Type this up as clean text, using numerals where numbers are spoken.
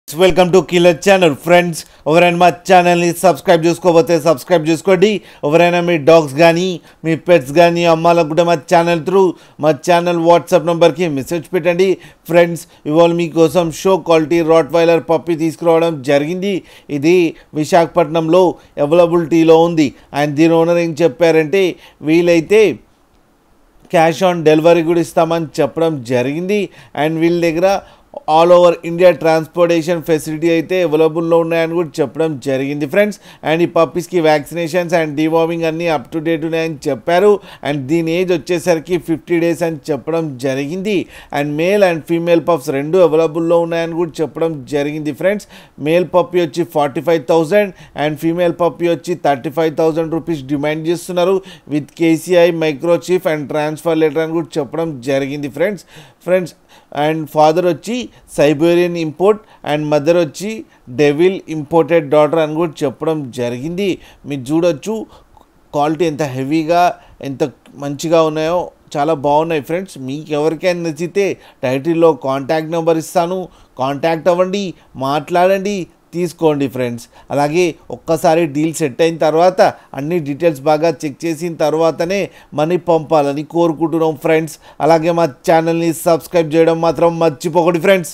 Welcome to killer channel friends. ఎవరైనా మా ఛానల్ని సబ్స్క్రైబ్ చేసుకోకపోతే సబ్స్క్రైబ్ చేసుకోండి. ఎవరైనా మీ డాగ్స్ కానీ మీ పెట్స్ కానీ అమ్మాలకు కూడా మా ఛానల్ వాట్సాప్ నెంబర్కి మెసేజ్ పెట్టండి. ఫ్రెండ్స్, ఇవాళ మీకోసం షో క్వాలిటీ రాట్ వైలర్ పప్పి తీసుకురావడం జరిగింది. ఇది విశాఖపట్నంలో అవైలబిలిటీలో ఉంది. అండ్ దీని ఓనర్ ఏం చెప్పారంటే వీలైతే క్యాష్ ఆన్ డెలివరీ కూడా ఇస్తామని చెప్పడం జరిగింది. అండ్ వీళ్ళ దగ్గర all over India transportation facility అయితే అవైలబుల్లో ఉన్నాయని కూడా చెప్పడం జరిగింది ఫ్రెండ్స్. అండ్ ఈ పప్పీస్కి వ్యాక్సినేషన్స్ అండ్ డివార్మింగ్ అన్నీ అప్ టు డేట్ ఉన్నాయని చెప్పారు. అండ్ దీని ఏజ్ వచ్చేసరికి 50 days అని చెప్పడం జరిగింది. And male and female pups రెండు అవైలబుల్లో ఉన్నాయని కూడా చెప్పడం జరిగింది ఫ్రెండ్స్. మేల్ పప్పీ వచ్చి 45,000 అండ్ ఫీమేల్ పప్పీ వచ్చి 35,000 రూపీస్ డిమాండ్ చేస్తున్నారు with KCI microchip and transfer letter అని కూడా చెప్పడం జరిగింది ఫ్రెండ్స్. అండ్ ఫాదర్ వచ్చి సైబేరియన్ ఇంపోర్ట్ అండ్ మదర్ వచ్చి డెవిల్ ఇంపోర్టెడ్ డాటర్ అని కూడా చెప్పడం జరిగింది. మీరు చూడొచ్చు క్వాలిటీ ఎంత హెవీగా ఎంత మంచిగా ఉన్నాయో, చాలా బాగున్నాయి ఫ్రెండ్స్. మీకు ఎవరికైనా నచ్చితే టైటిల్లో కాంటాక్ట్ నెంబర్ ఇస్తాను, కాంటాక్ట్ అవ్వండి, మాట్లాడండి, తీసుకోండి ఫ్రెండ్స్. అలాగే ఒక్కసారి డీల్ సెట్ అయిన తర్వాత అన్ని డీటెయిల్స్ బాగా చెక్ చేసిన తర్వాతనే మనీ పంపాలని కోరుకుంటున్నాం ఫ్రెండ్స్. అలాగే మా ఛానల్ని సబ్స్క్రైబ్ చేయడం మాత్రం మర్చిపోకండి ఫ్రెండ్స్.